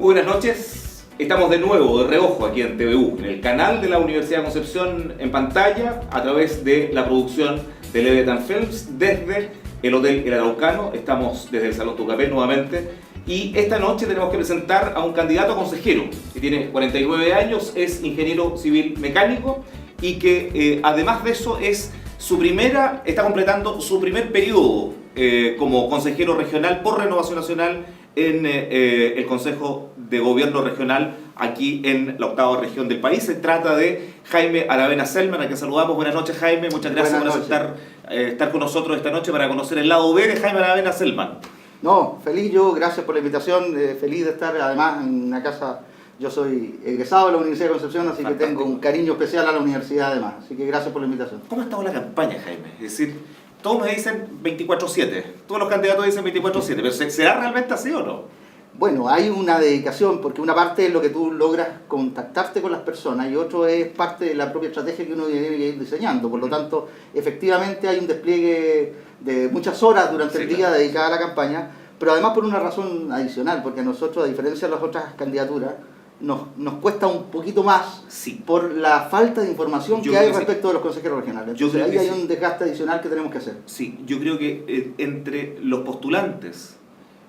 Muy buenas noches, estamos de nuevo de reojo aquí en TVU, en el canal de la Universidad de Concepción en pantalla, a través de la producción de Leviathan Films, desde el Hotel El Araucano. Estamos desde el Salón Tucapel nuevamente, y esta noche tenemos que presentar a un candidato a consejero que tiene 49 años, es ingeniero civil mecánico y que además de eso está completando su primer periodo como consejero regional por Renovación Nacional en el Consejo de Gobierno Regional aquí en la octava región del país. Se trata de Jaime Aravena Selman, a quien saludamos. Buenas noches, Jaime, muchas gracias por aceptar estar con nosotros esta noche para conocer el lado B de Jaime Aravena Selman. No, feliz yo, gracias por la invitación, feliz de estar además en una casa. Yo soy egresado de la Universidad de Concepción, así que tengo un cariño especial a la universidad además, así que gracias por la invitación. ¿Cómo ha estado la campaña, Jaime? Es decir, todos me dicen 24/7, todos los candidatos dicen 24/7, pero ¿será realmente así o no? Bueno, hay una dedicación, porque una parte es lo que tú logras contactarte con las personas y otro es parte de la propia estrategia que uno tiene que ir diseñando. Por lo tanto, efectivamente hay un despliegue de muchas horas durante el día dedicada a la campaña, pero además por una razón adicional, porque a nosotros, a diferencia de las otras candidaturas, nos cuesta un poquito más por la falta de información que hay respecto de los consejeros regionales. Entonces ahí hay un desgaste adicional que tenemos que hacer. Sí, yo creo que entre los postulantes,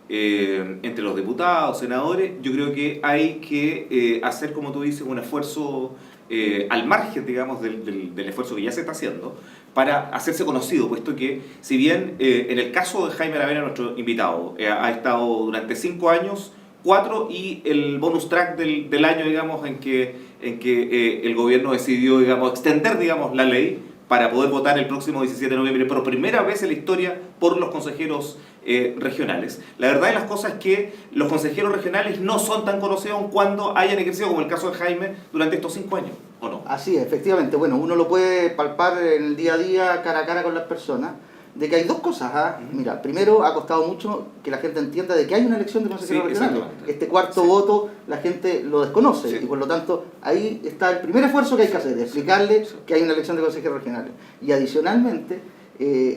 entre los diputados, senadores, yo creo que hay que hacer, como tú dices, un esfuerzo al margen, digamos, del esfuerzo que ya se está haciendo para hacerse conocido, puesto que, si bien en el caso de Jaime Aravena, nuestro invitado, ha estado durante 5 años, 4 y el bonus track del año, digamos, en que el gobierno decidió, digamos, extender, digamos, la ley para poder votar el próximo 17 de noviembre por primera vez en la historia por los consejeros regionales. La verdad de las cosas es que los consejeros regionales no son tan conocidos cuando hayan ejercido, como el caso de Jaime, durante estos 5 años, ¿o no? Así es, efectivamente. Bueno, uno lo puede palpar en el día a día, cara a cara con las personas, de que hay dos cosas. Mira, primero ha costado mucho que la gente entienda de que hay una elección de consejeros regionales. Este cuarto voto la gente lo desconoce y por lo tanto ahí está el primer esfuerzo que hay que hacer, explicarle que hay una elección de consejeros regionales. Y adicionalmente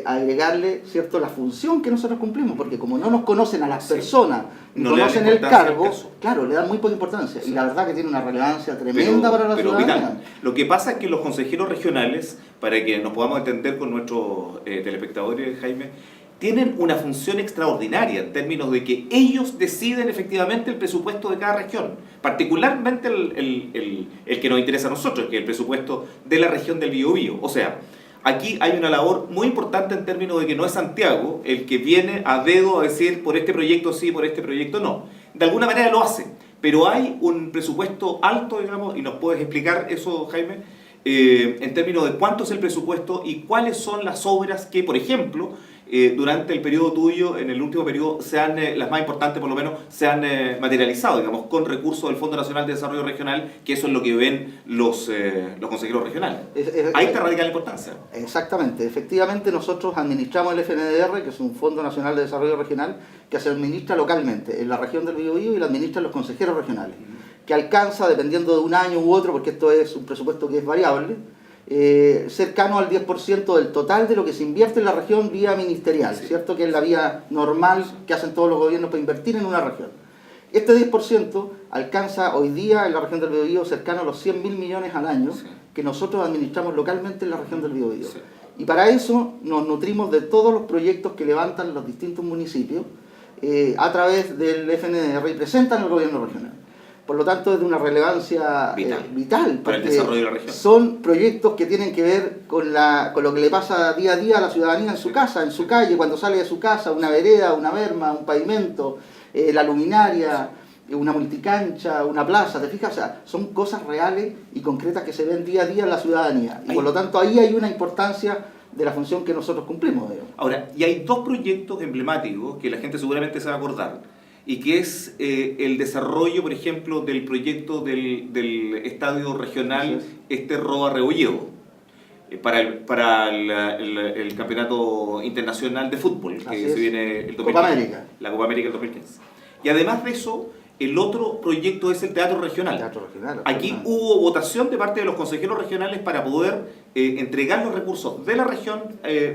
agregarle, ¿cierto?, la función que nosotros cumplimos, porque como no nos conocen a las personas, ni conocen el cargo, claro, le dan muy poca importancia. Y la verdad que tiene una relevancia tremenda para la ciudadanía. Vital. Lo que pasa es que los consejeros regionales, para que nos podamos entender con nuestros telespectadores, Jaime, tienen una función extraordinaria en términos de que ellos deciden efectivamente el presupuesto de cada región, particularmente el que nos interesa a nosotros, que es el presupuesto de la región del Biobío. O sea, aquí hay una labor muy importante en términos de que no es Santiago el que viene a dedo a decir por este proyecto sí, por este proyecto no. De alguna manera lo hace, pero hay un presupuesto alto, digamos, y nos puedes explicar eso, Jaime, en términos de cuánto es el presupuesto y cuáles son las obras que, por ejemplo, durante el periodo tuyo, en el último periodo, las más importantes por lo menos, se han materializado, digamos, con recursos del Fondo Nacional de Desarrollo Regional, que eso es lo que ven los consejeros regionales. Ahí está radical la importancia. Exactamente. Efectivamente, nosotros administramos el FNDR, que es un Fondo Nacional de Desarrollo Regional, que se administra localmente en la región del Biobío y lo administran los consejeros regionales, que alcanza, dependiendo de un año u otro, porque esto es un presupuesto que es variable, cercano al 10% del total de lo que se invierte en la región vía ministerial, ¿cierto? Que es la vía normal que hacen todos los gobiernos para invertir en una región. Este 10% alcanza hoy día en la región del Biobío cercano a los 100.000 millones al año que nosotros administramos localmente en la región del Biobío. Y para eso nos nutrimos de todos los proyectos que levantan los distintos municipios a través del FNDR y presentan al gobierno regional. Por lo tanto, es de una relevancia vital para el desarrollo de la región. Son proyectos que tienen que ver con lo que le pasa día a día a la ciudadanía en su casa, en su calle, cuando sale de su casa, una vereda, una berma, un pavimento, la luminaria, una multicancha, una plaza, ¿te fijas? O sea, son cosas reales y concretas que se ven día a día en la ciudadanía. Y por lo tanto, ahí hay una importancia de la función que nosotros cumplimos. Ahora, y hay dos proyectos emblemáticos que la gente seguramente se va a acordar, y que es el desarrollo, por ejemplo, del proyecto del estadio regional Roa Rebolledo para el campeonato internacional de fútbol que se viene el 2015, Copa América. La Copa América del 2015. Y además de eso, El otro proyecto es el teatro regional. Teatro regional. Aquí hubo votación de parte de los consejeros regionales para poder entregar los recursos de la región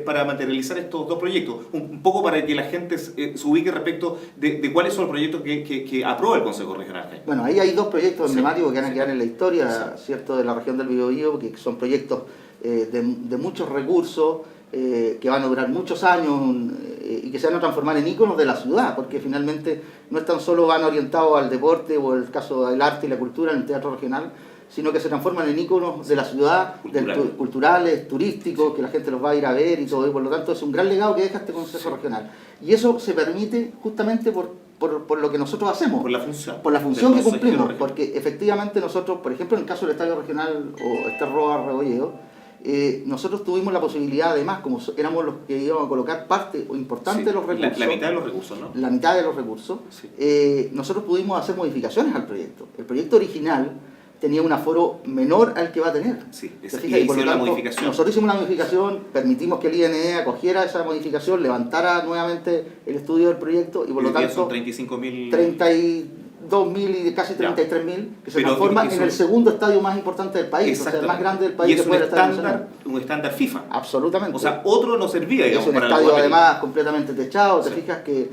para materializar estos dos proyectos. Un poco para que la gente se ubique respecto de cuáles son los proyectos que aprueba el Consejo Regional. Bueno, ahí hay dos proyectos emblemáticos que van a quedar en la historia, sí, ¿cierto?, de la región del Biobío, que son proyectos de muchos recursos, que van a durar muchos años y que se van a transformar en íconos de la ciudad, porque finalmente no es tan solo van orientados al deporte o el caso del arte y la cultura en el teatro regional, sino que se transforman en íconos de la ciudad, culturales, turísticos, que la gente los va a ir a ver y todo, y por lo tanto es un gran legado que deja este Consejo Regional. Y eso se permite justamente por lo que nosotros hacemos. Por la función. Por la función que cumplimos, porque efectivamente nosotros, por ejemplo, en el caso del Estadio Regional o este Roa Rebolledo, nosotros tuvimos la posibilidad, además, como éramos los que íbamos a colocar parte o importante de los recursos, la mitad de los recursos, ¿no? La mitad de los recursos, nosotros pudimos hacer modificaciones al proyecto. El proyecto original tenía un aforo menor al que va a tener. Sí, y por lo tanto, modificación. Nosotros hicimos una modificación, permitimos que el INE acogiera esa modificación, levantara nuevamente el estudio del proyecto y por lo tanto son 35.000... 32.000 y casi 33.000 que se transforman en el segundo estadio más importante del país, o sea, el más grande del país. Y es un estándar FIFA. Absolutamente. O sea, otro no servía, digamos, es un estadio además completamente techado, te fijas que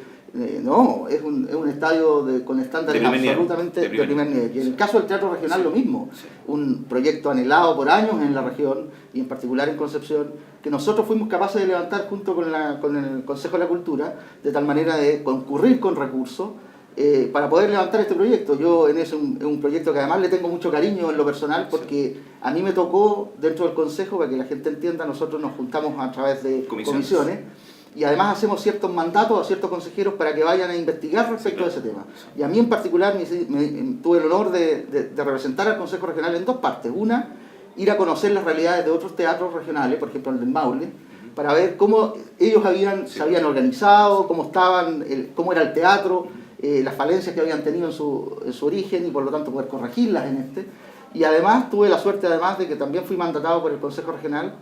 no, es un estadio con estándares absolutamente de primer nivel. Y en el caso del teatro regional lo mismo, un proyecto anhelado por años en la región y en particular en Concepción, que nosotros fuimos capaces de levantar junto con el Consejo de la Cultura, de tal manera de concurrir con recursos para poder levantar este proyecto. Yo en ese es un proyecto que además le tengo mucho cariño en lo personal, porque a mí me tocó dentro del Consejo, para que la gente entienda, nosotros nos juntamos a través de comisiones y además hacemos ciertos mandatos a ciertos consejeros para que vayan a investigar respecto a ese tema. Y a mí en particular tuve el honor de representar al Consejo Regional en dos partes. Una, ir a conocer las realidades de otros teatros regionales, por ejemplo el del Maule, para ver cómo ellos se habían organizado, cómo era el teatro, las falencias que habían tenido en su origen y por lo tanto poder corregirlas en este. Y además tuve la suerte de que también fui mandatado por el Consejo Regional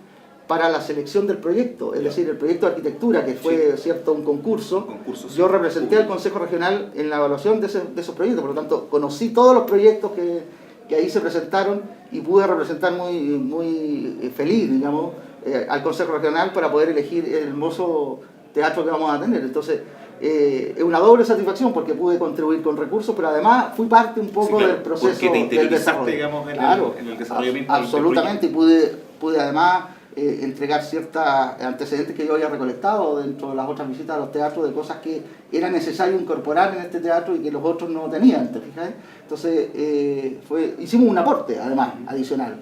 para la selección del proyecto, es decir, el proyecto de arquitectura, que fue cierto un concurso. Yo representé al Consejo Regional en la evaluación de esos proyectos, por lo tanto conocí todos los proyectos que ahí se presentaron y pude representar muy feliz, digamos, al Consejo Regional para poder elegir el hermoso teatro que vamos a tener. Entonces, es una doble satisfacción porque pude contribuir con recursos, pero además fui parte un poco del proceso del desarrollo. Digamos, en el desarrollamiento absolutamente, y pude además entregar ciertos antecedentes que yo había recolectado dentro de las otras visitas a los teatros, de cosas que era necesario incorporar en este teatro y que los otros no tenían, ¿te fijas? Entonces, hicimos un aporte, además, adicional.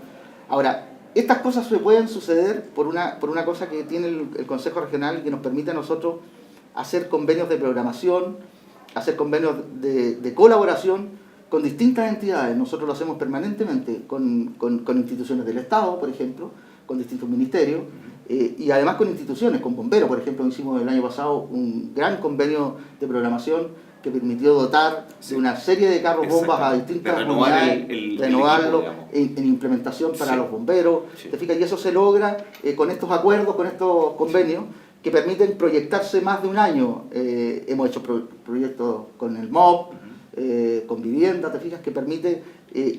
Ahora, estas cosas se pueden suceder por una cosa que tiene el Consejo Regional y que nos permite a nosotros hacer convenios de programación, hacer convenios de colaboración con distintas entidades. Nosotros lo hacemos permanentemente con instituciones del Estado, por ejemplo, con distintos ministerios, y además con instituciones, con bomberos. Por ejemplo, hicimos el año pasado un gran convenio de programación que permitió dotar de una serie de carros bombas a distintas comunidades, renovarlo en implementación para los bomberos. ¿Te fijas? Y eso se logra con estos acuerdos, con estos convenios, que permiten proyectarse más de un año. Hemos hecho proyectos con el MOB, con vivienda, te fijas, que permite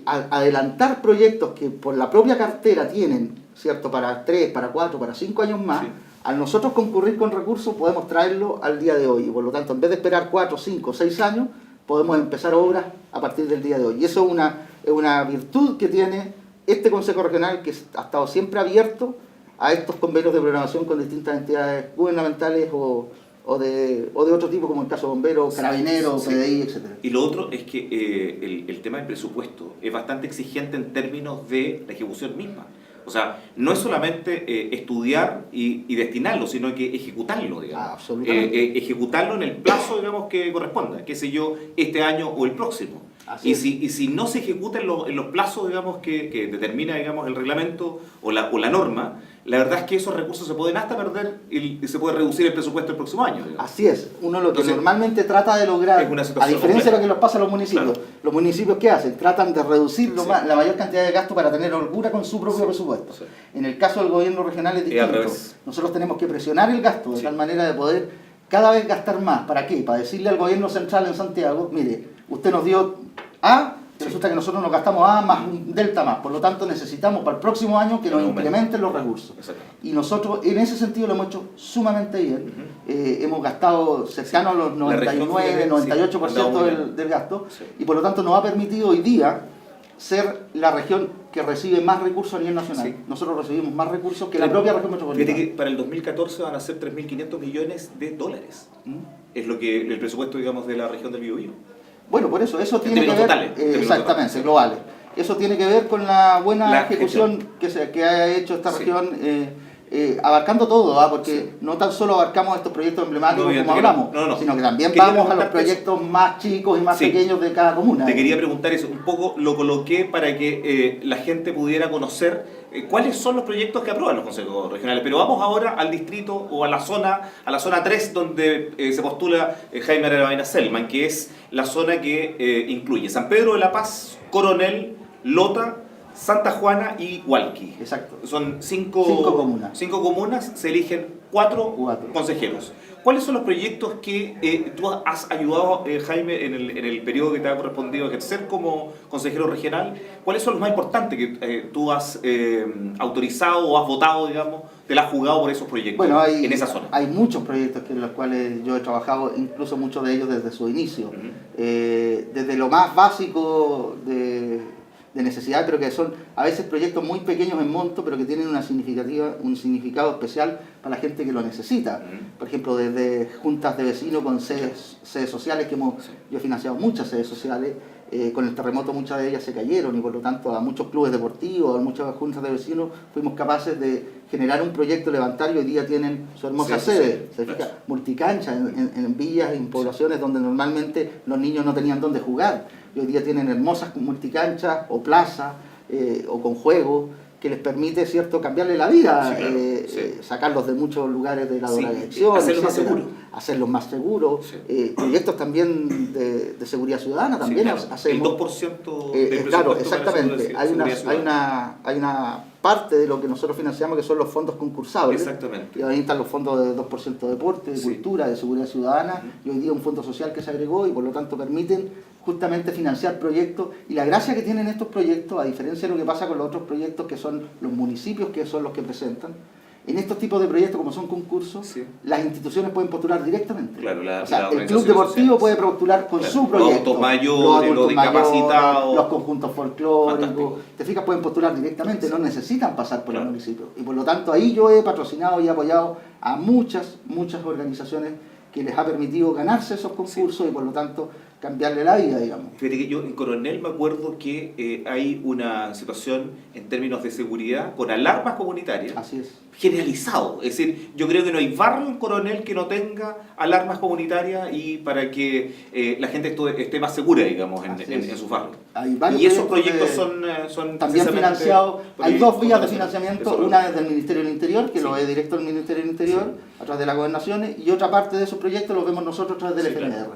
adelantar proyectos que por la propia cartera tienen, ¿cierto?, para 3, para 4, para 5 años más. Al nosotros concurrir con recursos podemos traerlo al día de hoy y por lo tanto en vez de esperar 4, 5, 6 años podemos empezar obras a partir del día de hoy. Y eso es una virtud que tiene este Consejo Regional, que ha estado siempre abierto a estos convenios de programación con distintas entidades gubernamentales o de otro tipo, como el caso de bomberos, carabineros, PDI, etc. Y lo otro es que el tema del presupuesto es bastante exigente en términos de la ejecución misma. O sea, no es solamente estudiar y destinarlo, sino que ejecutarlo, digamos. Absolutamente. Ejecutarlo en el plazo, digamos, que corresponda, qué sé yo, este año o el próximo. Y si no se ejecuta en los plazos, digamos, que determina, digamos, el reglamento o la norma, la verdad es que esos recursos se pueden hasta perder y se puede reducir el presupuesto el próximo año, digamos. Así es. Uno lo que normalmente trata de lograr, a diferencia de lo que nos pasa a los municipios, los municipios ¿qué hacen? Tratan de reducir la mayor cantidad de gasto para tener holgura con su propio presupuesto. En el caso del gobierno regional es distinto. Nosotros tenemos que presionar el gasto de tal manera de poder cada vez gastar más. ¿Para qué? Para decirle al gobierno central en Santiago, mire, usted nos dio A, resulta que nosotros nos gastamos A más un delta más, por lo tanto necesitamos para el próximo año que nos incrementen los recursos. Y nosotros en ese sentido lo hemos hecho sumamente bien. Hemos gastado cercano a los 99, 98% del gasto, y por lo tanto nos ha permitido hoy día ser la región que recibe más recursos a nivel nacional. Sí. Nosotros recibimos más recursos que la propia región metropolitana. Fíjate que para el 2014 van a ser 3.500 millones de dólares. Es lo que el presupuesto, digamos, de la región del Biobío. Bueno, por eso tiene que ver, totales, exactamente, globales. Eso tiene que ver con la buena ejecución que ha hecho esta región, abarcando todo, porque no tan solo abarcamos estos proyectos emblemáticos como hablamos, sino que también vamos a los proyectos más chicos y más pequeños de cada comuna. Te quería preguntar eso, un poco lo coloqué para que la gente pudiera conocer cuáles son los proyectos que aprueban los consejos regionales. Pero vamos ahora al distrito o a la zona 3 donde se postula Jaime Aravena Selman, que es la zona que incluye San Pedro de la Paz, Coronel, Lota, Santa Juana y Hualqui. Exacto. Son cinco comunas, se eligen cuatro consejeros. ¿Cuáles son los proyectos que tú has ayudado, Jaime, en el periodo que te ha correspondido ejercer como consejero regional? ¿Cuáles son los más importantes que tú has autorizado o has votado, digamos, te la has jugado por esos proyectos en esa zona? Hay muchos proyectos en los cuales yo he trabajado, incluso muchos de ellos desde su inicio. Desde lo más básico de necesidad, pero que son a veces proyectos muy pequeños en monto, pero que tienen un significado especial para la gente que lo necesita. Por ejemplo, desde juntas de vecinos con sedes sociales, yo he financiado muchas sedes sociales, con el terremoto muchas de ellas se cayeron y por lo tanto a muchos clubes deportivos, a muchas juntas de vecinos fuimos capaces de generar un proyecto, levantar, y hoy día tienen su hermosa sede, se fija, multicancha en villas, en poblaciones donde normalmente los niños no tenían dónde jugar, y hoy día tienen hermosas multicanchas o plazas o con juegos que les permite, ¿cierto?, cambiarle la vida, sacarlos de muchos lugares de la drogadicción, hacerlos más seguros, proyectos también de seguridad ciudadana también hacemos. El 2% del claro, exactamente. Hay una parte de lo que nosotros financiamos que son los fondos concursables. Exactamente. Y ahí están los fondos de 2% de deporte, de cultura, de seguridad ciudadana, y hoy día un fondo social que se agregó y por lo tanto permiten justamente financiar proyectos. Y la gracia que tienen estos proyectos, a diferencia de lo que pasa con los otros proyectos que son los municipios que son los que presentan, en estos tipos de proyectos, como son concursos, las instituciones pueden postular directamente. Claro, el club deportivo puede postular con su proyecto. Los adultos mayores, los discapacitados, los conjuntos folclóricos, te fijas, pueden postular directamente, no necesitan pasar por el municipio. Y por lo tanto ahí yo he patrocinado y apoyado a muchas organizaciones que les ha permitido ganarse esos concursos y por lo tanto cambiarle la vida, digamos. Fíjate que yo en Coronel me acuerdo que hay una situación en términos de seguridad con alarmas comunitarias. Así es. Generalizado. Es decir, yo creo que no hay barrio en Coronel que no tenga alarmas comunitarias y para que la gente esté más segura, digamos, en sus barrios. Y esos proyectos son también financiados. Hay dos vías de financiamiento, una desde el Ministerio del Interior, que lo ve directo el Ministerio del Interior, a través de las gobernaciones, y otra parte de esos proyectos los vemos nosotros a través del FNR.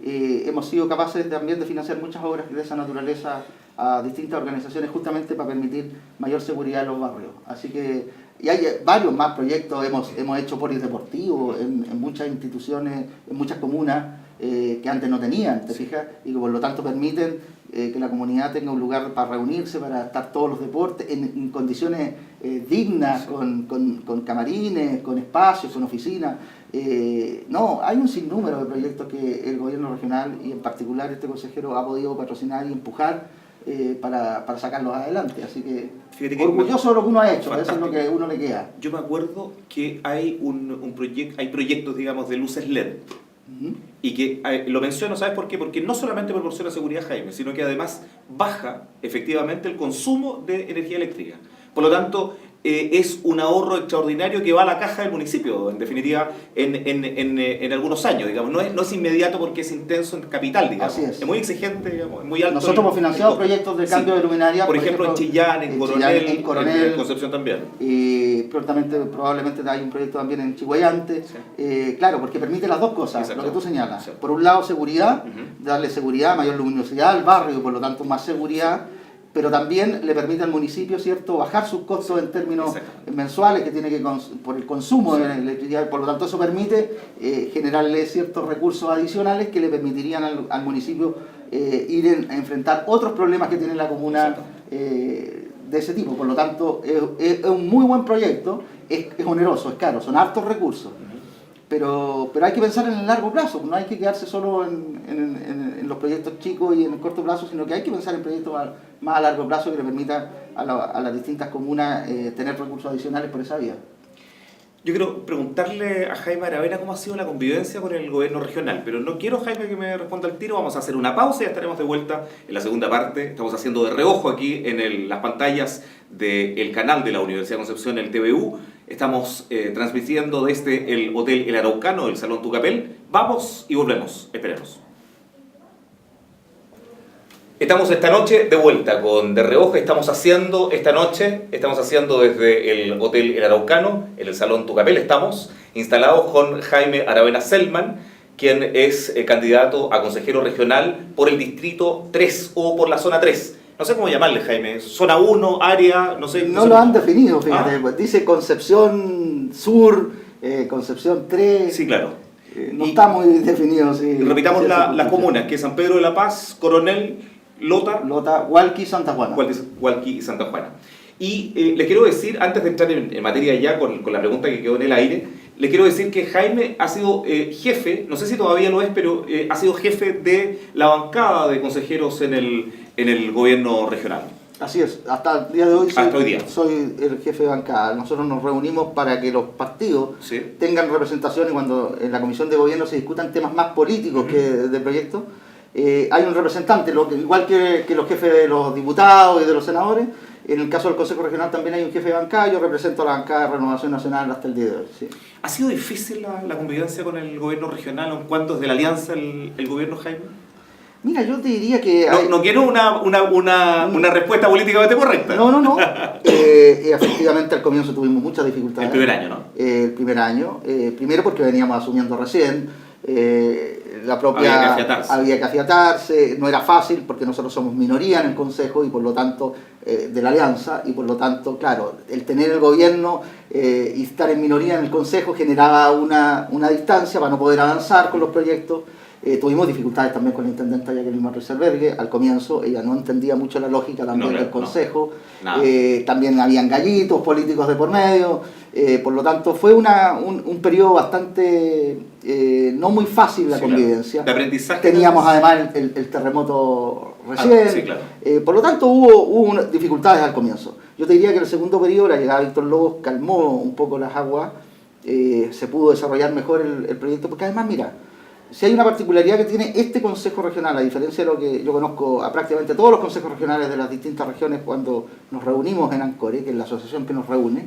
Hemos sido capaces también de financiar muchas obras de esa naturaleza a distintas organizaciones justamente para permitir mayor seguridad en los barrios. Así que, y hay varios más proyectos, hemos hecho polis deportivos en muchas instituciones, en muchas comunas que antes no tenían, ¿te fijas? Y que por lo tanto permiten que la comunidad tenga un lugar para reunirse, para estar todos los deportes en condiciones dignas, con camarines, con espacios, con oficinas. Hay un sinnúmero de proyectos que el gobierno regional y en particular este consejero ha podido patrocinar y empujar para sacarlos adelante, así que orgulloso de lo que uno ha hecho. Fantástico. Eso es lo que a uno le queda. Yo me acuerdo que hay hay proyectos, digamos, de luces LED. Y que lo menciono, ¿sabes por qué? Porque no solamente proporciona seguridad, Jaime, sino que además baja efectivamente el consumo de energía eléctrica. Por lo tanto, es un ahorro extraordinario que va a la caja del municipio, en definitiva, en algunos años, digamos. No es inmediato porque es intenso en capital, digamos. Así es. Es muy exigente, digamos, es muy alto. Nosotros hemos financiado proyectos de cambio de luminaria. Por ejemplo, en Chillán, en Coronel, en Concepción también. Y probablemente hay un proyecto también en Chihuayante. Claro, porque permite las dos cosas, lo que tú señalas. Por un lado, seguridad, darle seguridad, mayor luminosidad al barrio y por lo tanto más seguridad. pero también le permite al municipio, ¿cierto?, bajar sus costos en términos mensuales que tiene que por el consumo de la electricidad. Por lo tanto, eso permite generarle ciertos recursos adicionales que le permitirían al municipio ir a enfrentar otros problemas que tiene la comuna de ese tipo. Por lo tanto, es un muy buen proyecto, es oneroso, es caro, son hartos recursos. Pero hay que pensar en el largo plazo, no hay que quedarse solo en los proyectos chicos y en el corto plazo, sino que hay que pensar en proyectos más a largo plazo que le permitan a las distintas comunas tener recursos adicionales por esa vía. Yo quiero preguntarle a Jaime Aravena cómo ha sido la convivencia con el gobierno regional, pero no quiero, Jaime, que me responda al tiro. Vamos a hacer una pausa y ya estaremos de vuelta en la segunda parte. Estamos haciendo de reojo aquí en las pantallas del canal de la Universidad de Concepción, el TVU. Estamos transmitiendo desde el Hotel El Araucano, el Salón Tucapel. Vamos y volvemos. Esperemos. Estamos esta noche de vuelta con De Reojo. Estamos haciendo desde el Hotel El Araucano, en el Salón Tucapel. Estamos instalados con Jaime Aravena Selman, quien es candidato a consejero regional por el distrito 3 o por la zona 3. No sé cómo llamarle, Jaime. Zona 1, área, no sé. No lo han definido, fíjate. Pues dice Concepción Sur, Concepción 3. Sí, claro. No está muy definido. Sí, repitamos las comunas, que es San Pedro de la Paz, Coronel, Lota, Hualqui y Santa Juana. Hualqui y Santa Juana. Y le quiero decir, antes de entrar en materia ya con la pregunta que quedó en el aire, le quiero decir que Jaime ha sido jefe, no sé si todavía lo es, pero ha sido jefe de la bancada de consejeros en el gobierno regional. Así es, hasta el día de hoy soy el jefe de bancada. Nosotros nos reunimos para que los partidos tengan representación y cuando en la comisión de gobierno se discutan temas más políticos que de proyectos, hay un representante, igual que los jefes de los diputados y de los senadores. En el caso del Consejo Regional también hay un jefe de bancada. Yo represento a la bancada de Renovación Nacional hasta el día de hoy. Sí. ¿Ha sido difícil la convivencia con el gobierno regional o en cuanto es de la alianza el gobierno, Jaime? Mira, yo te diría que... No quiero una respuesta políticamente correcta. No. Efectivamente, al comienzo tuvimos muchas dificultades. El primer año, ¿no? El primer año. Primero porque veníamos asumiendo recién. La propia... Había que afiatarse. No era fácil porque nosotros somos minoría en el Consejo y por lo tanto de la Alianza. Y por lo tanto, claro, el tener el gobierno y estar en minoría en el Consejo generaba una distancia para no poder avanzar con los proyectos. Tuvimos dificultades también con la intendenta Jacqueline Marreserbergue. Al comienzo ella no entendía mucho la lógica también del Consejo. También habían gallitos políticos de por medio. Por lo tanto fue un periodo bastante no muy fácil la convivencia. De aprendizaje. Teníamos además el terremoto recién. Por lo tanto hubo dificultades al comienzo. Yo te diría que en el segundo periodo la llegada de Víctor Lobos calmó un poco las aguas. Se pudo desarrollar mejor el proyecto porque además, mira, si hay una particularidad que tiene este Consejo Regional, a diferencia de lo que yo conozco a prácticamente todos los consejos regionales de las distintas regiones cuando nos reunimos en ANCORE, que es la asociación que nos reúne,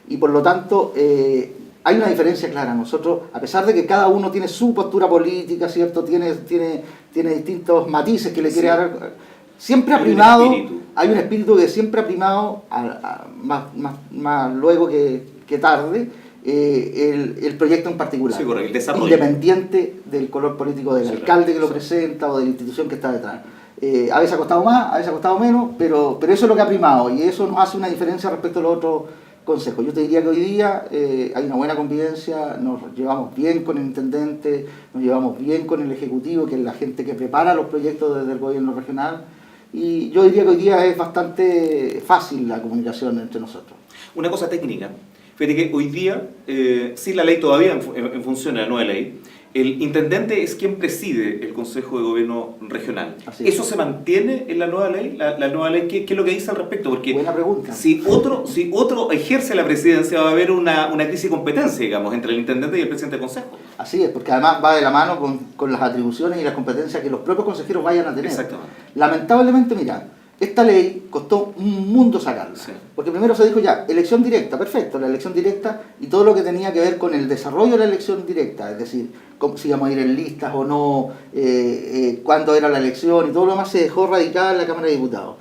y por lo tanto hay una diferencia clara. Nosotros, a pesar de que cada uno tiene su postura política, ¿cierto? Tiene distintos matices que le quiere dar, siempre ha primado, hay un espíritu que siempre ha primado, más luego que tarde, el proyecto en particular, el desarrollo, independiente del color político del alcalde que lo presenta o de la institución que está detrás. A veces ha costado más, a veces ha costado menos, pero eso es lo que ha primado y eso nos hace una diferencia respecto a los otros consejos. Yo te diría que hoy día hay una buena convivencia, nos llevamos bien con el intendente, nos llevamos bien con el ejecutivo, que es la gente que prepara los proyectos desde el gobierno regional, y yo diría que hoy día es bastante fácil la comunicación entre nosotros. Una cosa técnica. Fíjate que hoy día, sin la ley todavía en función de la nueva ley, el intendente es quien preside el Consejo de Gobierno Regional. ¿Eso se mantiene en la nueva ley? ¿La nueva ley qué es lo que dice al respecto? Porque buena pregunta. Si otro ejerce la presidencia, va a haber una crisis de competencia, digamos, entre el intendente y el presidente del Consejo. Así es, porque además va de la mano con las atribuciones y las competencias que los propios consejeros vayan a tener. Exactamente. Lamentablemente, mira, esta ley costó un mundo sacarla, porque primero se dijo ya, elección directa, perfecto, la elección directa y todo lo que tenía que ver con el desarrollo de la elección directa, es decir, si íbamos a ir en listas o no, cuándo era la elección y todo lo demás se dejó radicada en la Cámara de Diputados.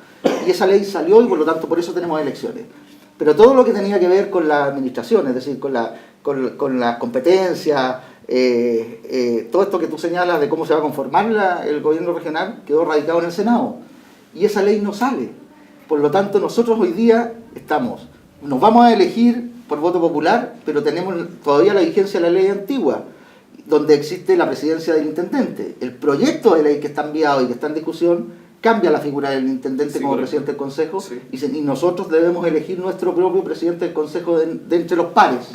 Y esa ley salió y por lo tanto por eso tenemos elecciones. Pero todo lo que tenía que ver con la administración, es decir, con las competencias, todo esto que tú señalas de cómo se va a conformar el gobierno regional, quedó radicado en el Senado. Y esa ley no sale. Por lo tanto, nosotros hoy día nos vamos a elegir por voto popular, pero tenemos todavía la vigencia de la ley antigua, donde existe la presidencia del intendente. El proyecto de ley que está enviado y que está en discusión cambia la figura del intendente como presidente del Consejo, y nosotros debemos elegir nuestro propio presidente del Consejo de entre los pares.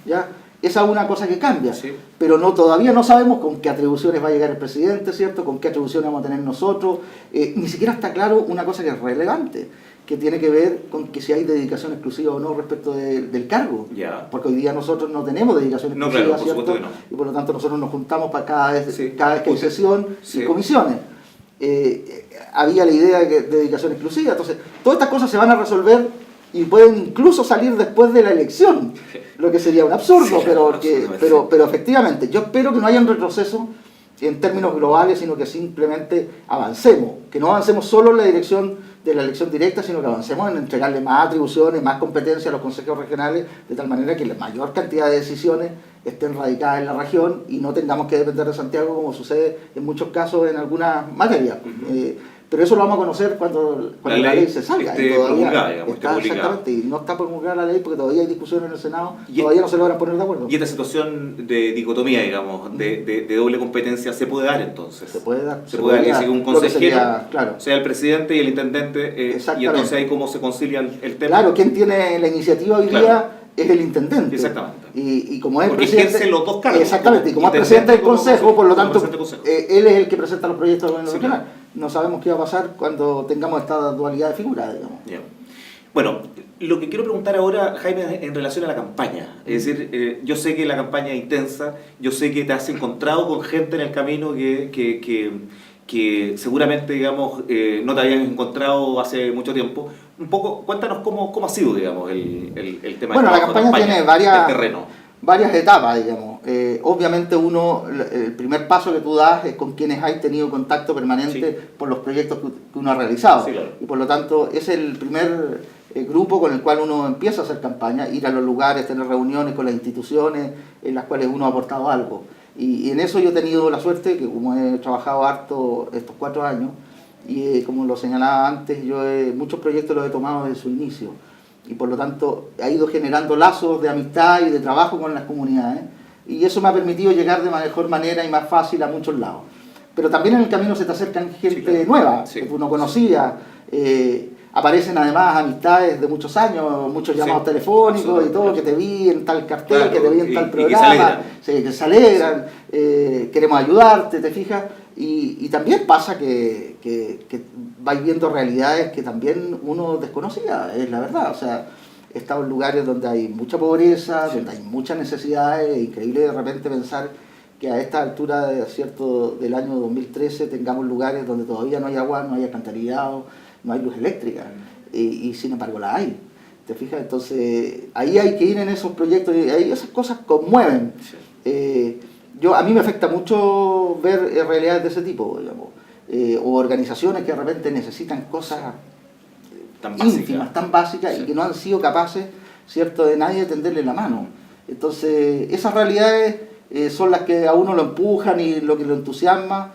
¿Ya? Esa es una cosa que cambia, pero todavía no sabemos con qué atribuciones va a llegar el presidente, ¿cierto? Con qué atribuciones vamos a tener nosotros. Ni siquiera está claro una cosa que es relevante, que tiene que ver con que si hay dedicación exclusiva o no respecto del cargo. Porque hoy día nosotros no tenemos dedicación exclusiva, claro, ¿cierto? que no. Y por lo tanto nosotros nos juntamos para cada vez que hay sesión y comisiones. Había la idea de dedicación exclusiva. Entonces, todas estas cosas se van a resolver y pueden incluso salir después de la elección, lo que sería un absurdo, pero efectivamente, yo espero que no haya un retroceso en términos globales, sino que simplemente avancemos, que no avancemos solo en la dirección de la elección directa, sino que avancemos en entregarle más atribuciones, más competencias a los consejos regionales, de tal manera que la mayor cantidad de decisiones estén radicadas en la región y no tengamos que depender de Santiago, como sucede en muchos casos en algunas materias. Pero eso lo vamos a conocer cuando la ley se salga. Exactamente, y no está promulgada la ley porque todavía hay discusión en el Senado, todavía no se logran poner de acuerdo. ¿Y esta situación de dicotomía, digamos, de doble competencia, se puede dar entonces? Se puede dar. Se puede dar que un consejero sea el presidente y el intendente, y entonces ahí cómo se concilia el tema. Claro, quien tiene la iniciativa hoy día es el intendente. Exactamente. Y como es porque presidente, ejerce los dos cargos. Exactamente, y como es presidente del Consejo, por lo tanto, él es el que presenta los proyectos del gobierno regional. No sabemos qué va a pasar cuando tengamos esta dualidad de figuras, digamos. Bueno, lo que quiero preguntar ahora, Jaime, es en relación a la campaña. Es decir, yo sé que la campaña es intensa, yo sé que te has encontrado con gente en el camino que seguramente, digamos, no te habían encontrado hace mucho tiempo. Un poco, cuéntanos cómo ha sido, digamos, el tema. Bueno, la campaña tiene varias etapas, digamos. Obviamente el primer paso que tú das es con quienes has tenido contacto permanente por los proyectos que uno ha realizado. Claro. Y por lo tanto, es el primer grupo con el cual uno empieza a hacer campaña, ir a los lugares, tener reuniones con las instituciones en las cuales uno ha aportado algo. Y en eso yo he tenido la suerte, que como he trabajado harto estos 4 años, y como lo señalaba antes, muchos proyectos los he tomado desde su inicio. Y por lo tanto ha ido generando lazos de amistad y de trabajo con las comunidades. Y eso me ha permitido llegar de mejor manera y más fácil a muchos lados. Pero también en el camino se te acercan gente nueva, que tú no conocías. Aparecen además amistades de muchos años, muchos llamados telefónicos y todo, que te vi en tal cartel, que te vi en tal programa, que se alegran, queremos ayudarte, ¿te fijas? Y también pasa que vais viendo realidades que también uno desconocía, es la verdad. O sea, he estado en lugares donde hay mucha pobreza, donde hay muchas necesidades, es increíble de repente pensar que a esta altura del año 2013 tengamos lugares donde todavía no hay agua, no hay alcantarillado, no hay luz eléctrica, y sin embargo la hay. ¿Te fijas? Entonces ahí hay que ir en esos proyectos, y ahí esas cosas conmueven. A mí me afecta mucho ver realidades de ese tipo, digamos, o organizaciones que de repente necesitan cosas tan ínfimas, tan básicas, y que no han sido capaces, ¿cierto?, de nadie tenderle la mano. Entonces esas realidades son las que a uno lo empujan y lo que lo entusiasma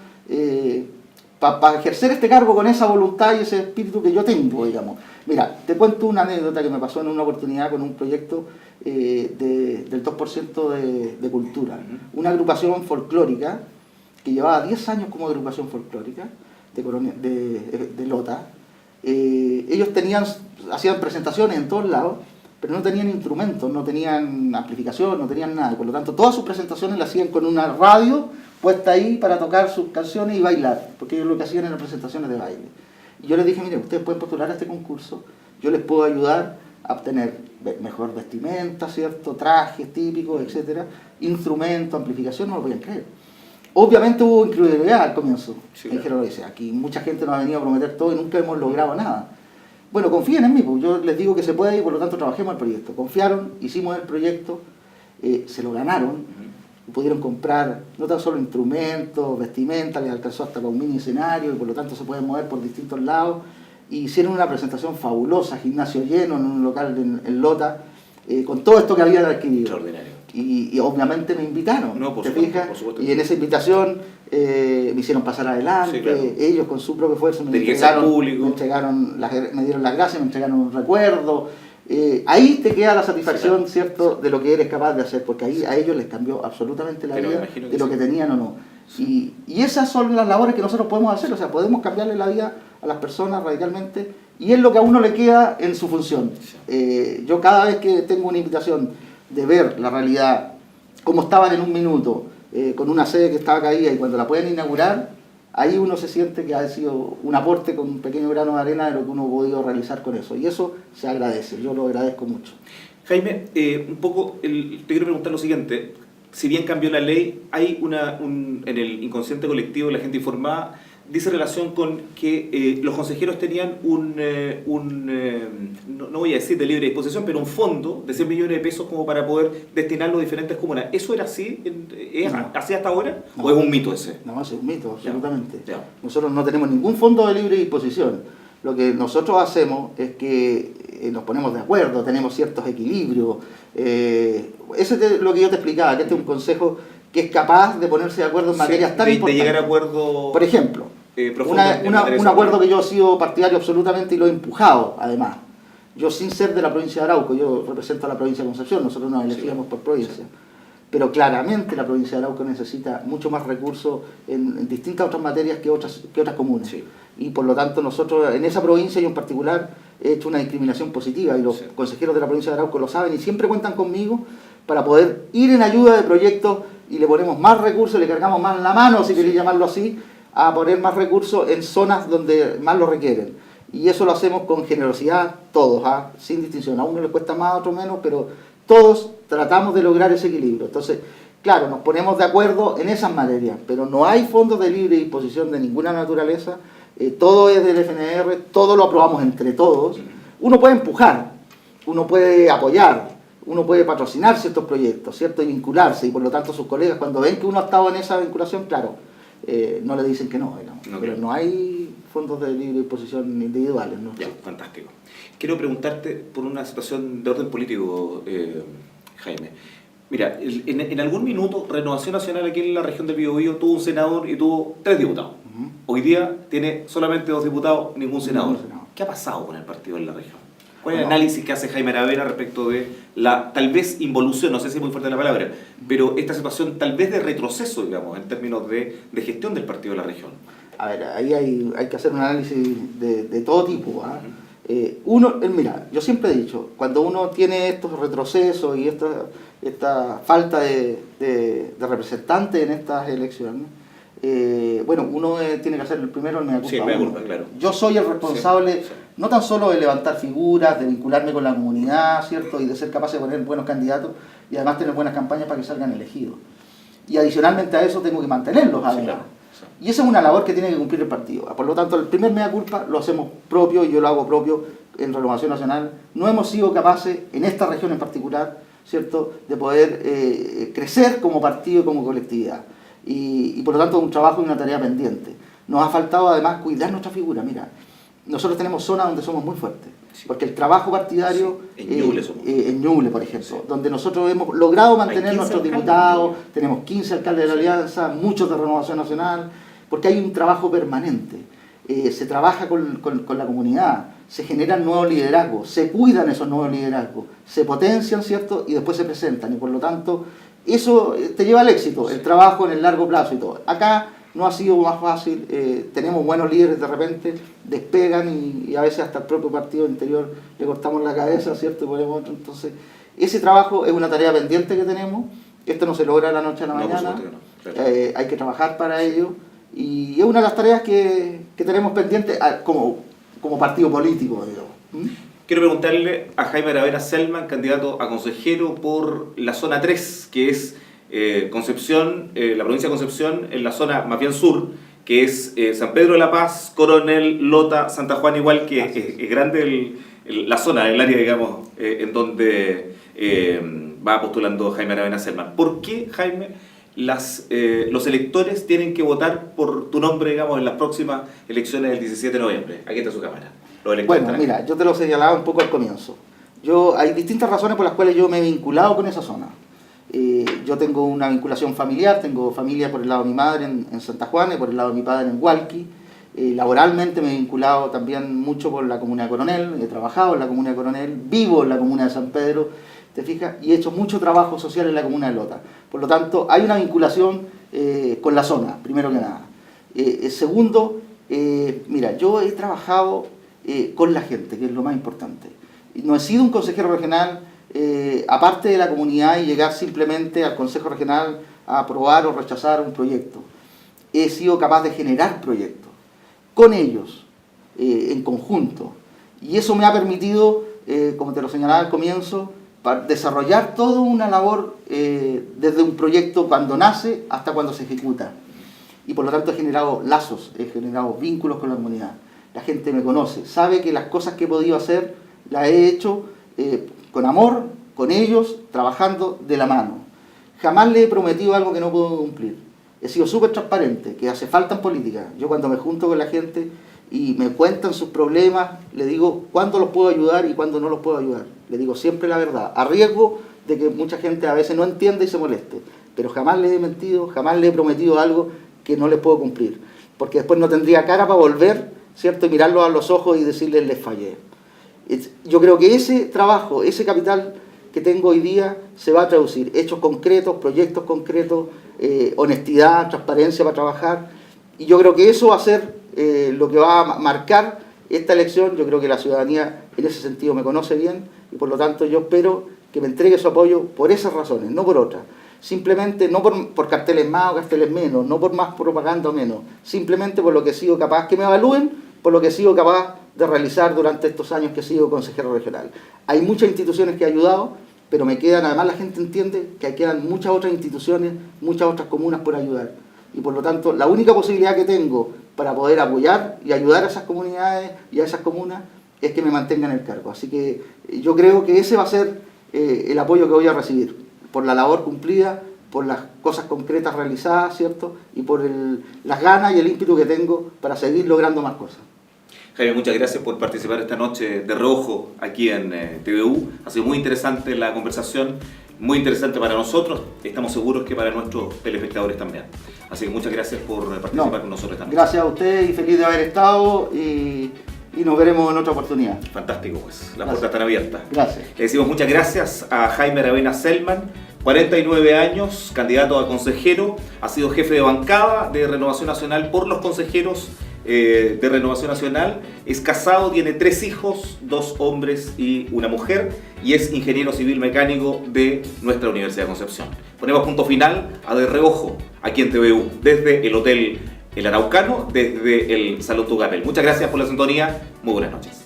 para ejercer este cargo con esa voluntad y ese espíritu que yo tengo, digamos. Mira, te cuento una anécdota que me pasó en una oportunidad con un proyecto del 2% de cultura. Una agrupación folclórica que llevaba 10 años como agrupación folclórica de Lota. Ellos hacían presentaciones en todos lados, pero no tenían instrumentos, no tenían amplificación, no tenían nada. Por lo tanto, todas sus presentaciones las hacían con una radio puesta ahí para tocar sus canciones y bailar, porque ellos lo que hacían eran presentaciones de baile. Y yo les dije, miren, ustedes pueden postular a este concurso, yo les puedo ayudar a obtener mejor vestimenta, ¿cierto?, trajes típicos, etcétera, instrumentos, amplificación, no lo podían creer. Obviamente hubo incredulidad al comienzo. Me dijeron, aquí mucha gente nos ha venido a prometer todo y nunca hemos logrado nada. Bueno, confíen en mí, pues yo les digo que se puede y por lo tanto trabajemos el proyecto. Confiaron, hicimos el proyecto, se lo ganaron, pudieron comprar no tan solo instrumentos, vestimenta, les alcanzó hasta para un mini escenario y por lo tanto se pueden mover por distintos lados. Y hicieron una presentación fabulosa, gimnasio lleno en un local en Lota, con todo esto que habían adquirido. Extraordinario. y obviamente me invitaron, No, por ¿te supuesto, fijas? por supuesto. Y en esa invitación me hicieron pasar adelante, Sí, claro. ellos con su propio esfuerzo Tenía que ser público. me dieron las gracias, me entregaron un recuerdo. Ahí te queda la satisfacción, Sí, claro. ¿cierto?, de lo que eres capaz de hacer, porque ahí a ellos les cambió absolutamente la Pero me vida imagino que de lo sí. que tenían o no. Y esas son las labores que nosotros podemos hacer, o sea, podemos cambiarle la vida a las personas radicalmente, y es lo que a uno le queda en su función. Yo cada vez que tengo una invitación de ver la realidad, como estaban en un minuto, con una sede que estaba caída, y cuando la pueden inaugurar, ahí uno se siente que ha sido un aporte con un pequeño grano de arena de lo que uno ha podido realizar con eso, y eso se agradece, yo lo agradezco mucho. Jaime, un poco te quiero preguntar lo siguiente. Si bien cambió la ley, hay en el inconsciente colectivo de la gente informada, dice relación con que los consejeros tenían no voy a decir de libre disposición, pero un fondo de 100 millones de pesos como para poder destinarlo a diferentes comunas. ¿Eso era así? ¿Es No. así hasta ahora? No. ¿O es un mito ese? No, es un mito, absolutamente. Ya. Nosotros no tenemos ningún fondo de libre disposición. Lo que nosotros hacemos es que nos ponemos de acuerdo, tenemos ciertos equilibrios. Eso es lo que yo te explicaba, que este es un consejo que es capaz de ponerse de acuerdo en materias tan importantes. De llegar a acuerdo. Por ejemplo, un acuerdo que yo he sido partidario absolutamente y lo he empujado, además. Yo, sin ser de la provincia de Arauco, yo represento a la provincia de Concepción, nosotros nos elegíamos por provincia. Sí. Pero claramente la provincia de Arauco necesita mucho más recursos en distintas otras materias que otras comunas. Sí. Y por lo tanto nosotros en esa provincia y en particular he hecho una discriminación positiva, y los consejeros de la provincia de Arauco lo saben y siempre cuentan conmigo para poder ir en ayuda de proyectos, y le ponemos más recursos, le cargamos más la mano, si queréis llamarlo así, a poner más recursos en zonas donde más lo requieren. Y eso lo hacemos con generosidad todos, sin distinción. A uno le cuesta más, a otro menos, pero todos tratamos de lograr ese equilibrio. Entonces, claro, nos ponemos de acuerdo en esas materias, pero no hay fondos de libre disposición de ninguna naturaleza. Todo es del FNR, todo lo aprobamos entre todos. Uno puede empujar, uno puede apoyar, uno puede patrocinar ciertos proyectos, ¿cierto?, y vincularse, y por lo tanto sus colegas, cuando ven que uno ha estado en esa vinculación, claro, no le dicen que no, digamos. Okay. Pero no hay fondos de libre disposición individuales, ¿no? Ya, fantástico. Quiero preguntarte por una situación de orden político, Jaime. Mira, en algún minuto Renovación Nacional aquí en la región del Biobío tuvo un senador y tuvo 3 diputados. Hoy día tiene solamente 2 diputados, ningún senador. ¿Qué ha pasado con el partido en la región? ¿Cuál es el análisis que hace Jaime Aravena respecto de la tal vez involución, no sé si es muy fuerte la palabra, pero esta situación tal vez de retroceso, digamos, en términos de gestión del partido de la región? A ver, ahí hay que hacer un análisis de todo tipo. Mira, yo siempre he dicho, cuando uno tiene estos retrocesos y esta falta de representantes en estas elecciones, bueno, uno tiene que hacer el primero el mea culpa. Sí, mea culpa, claro. Yo soy el responsable, no tan solo de levantar figuras, de vincularme con la comunidad, ¿cierto?, y de ser capaz de poner buenos candidatos y además tener buenas campañas para que salgan elegidos. Y adicionalmente a eso tengo que mantenerlos, además. Claro. Y esa es una labor que tiene que cumplir el partido. Por lo tanto, el primer mea culpa lo hacemos propio, y yo lo hago propio en Renovación Nacional. No hemos sido capaces, en esta región en particular, ¿cierto?, de poder crecer como partido y como colectividad. Y por lo tanto es un trabajo y una tarea pendiente. Nos ha faltado además cuidar nuestra figura. Mira, nosotros tenemos zonas donde somos muy fuertes, porque el trabajo partidario, en Ñuble, por ejemplo, donde nosotros hemos logrado mantener nuestros diputados, tenemos 15 alcaldes de la Alianza, muchos de Renovación Nacional, porque hay un trabajo permanente. Se trabaja con la comunidad, se generan nuevos liderazgos, se cuidan esos nuevos liderazgos, se potencian, ¿cierto?, y después se presentan, y por lo tanto eso te lleva al éxito, el trabajo en el largo plazo y todo. Acá no ha sido más fácil, tenemos buenos líderes, de repente despegan y a veces hasta el propio partido interior le cortamos la cabeza, ¿cierto?, y ponemos otro. Entonces, ese trabajo es una tarea pendiente que tenemos, esto no se logra de la noche a la mañana, claro. Hay que trabajar para ello, y es una de las tareas que tenemos pendientes como partido político, digamos. Quiero preguntarle a Jaime Aravena Selman, candidato a consejero por la zona 3, que es Concepción, la provincia de Concepción, en la zona más bien sur, que es San Pedro de la Paz, Coronel, Lota, Santa Juana, igual que es grande la zona, el área, digamos, en donde va postulando Jaime Aravena Selman. ¿Por qué, Jaime, los electores tienen que votar por tu nombre, digamos, en las próximas elecciones del 17 de noviembre? Aquí está su cámara. Bueno, mira, yo te lo señalaba un poco al comienzo. Hay distintas razones por las cuales yo me he vinculado con esa zona. Yo tengo una vinculación familiar, tengo familia por el lado de mi madre en Santa Juana y por el lado de mi padre en Hualqui. Laboralmente me he vinculado también mucho por la comuna de Coronel, he trabajado en la comuna de Coronel, vivo en la comuna de San Pedro, ¿te fijas? Y he hecho mucho trabajo social en la comuna de Lota. Por lo tanto, hay una vinculación con la zona, primero que nada. Segundo, mira, yo he trabajado con la gente, que es lo más importante. No he sido un consejero regional aparte de la comunidad y llegar simplemente al Consejo Regional a aprobar o rechazar un proyecto. He sido capaz de generar proyectos con ellos, en conjunto. Y eso me ha permitido, como te lo señalaba al comienzo, desarrollar toda una labor desde un proyecto cuando nace hasta cuando se ejecuta. Y por lo tanto he generado lazos, he generado vínculos con la comunidad. La gente me conoce, sabe que las cosas que he podido hacer las he hecho con amor, con ellos, trabajando de la mano. Jamás le he prometido algo que no puedo cumplir. He sido súper transparente, que hace falta en política. Yo cuando me junto con la gente y me cuentan sus problemas, le digo cuándo los puedo ayudar y cuándo no los puedo ayudar. Le digo siempre la verdad, a riesgo de que mucha gente a veces no entienda y se moleste. Pero jamás le he mentido, jamás le he prometido algo que no les puedo cumplir. Porque después no tendría cara para volver, ¿cierto? Y mirarlos a los ojos y decirles les fallé. Yo creo que ese trabajo, ese capital que tengo hoy día se va a traducir. Hechos concretos, proyectos concretos, honestidad, transparencia para trabajar. Y yo creo que eso va a ser lo que va a marcar esta elección. Yo creo que la ciudadanía en ese sentido me conoce bien y por lo tanto yo espero que me entregue su apoyo por esas razones, no por otras. Simplemente no por carteles más o carteles menos, no por más propaganda o menos, simplemente por lo que he sido capaz, que me evalúen por lo que he sido capaz de realizar durante estos años que he sido consejero regional. Hay muchas instituciones que he ayudado, pero me quedan, además la gente entiende que quedan muchas otras instituciones, muchas otras comunas por ayudar. Y por lo tanto, la única posibilidad que tengo para poder apoyar y ayudar a esas comunidades y a esas comunas es que me mantengan en el cargo. Así que yo creo que ese va a ser el apoyo que voy a recibir, por la labor cumplida, por las cosas concretas realizadas, ¿cierto? Y por las ganas y el ímpetu que tengo para seguir logrando más cosas. Jaime, muchas gracias por participar esta noche de reojo aquí en TVU. Ha sido muy interesante la conversación, muy interesante para nosotros. Estamos seguros que para nuestros telespectadores también. Así que muchas gracias por participar con nosotros esta noche. Gracias a usted y feliz de haber estado y nos veremos en otra oportunidad. Fantástico, pues. Las puertas están abiertas. Gracias. Le decimos muchas gracias a Jaime Aravena Selman, 49 años, candidato a consejero, ha sido jefe de bancada de Renovación Nacional por los consejeros de Renovación Nacional, es casado, tiene 3 hijos, 2 hombres y una mujer, y es ingeniero civil mecánico de nuestra Universidad de Concepción. Ponemos punto final a De Reojo, aquí en TVU, desde el Hotel El Araucano, desde el Salón Tucapel. Muchas gracias por la sintonía, muy buenas noches.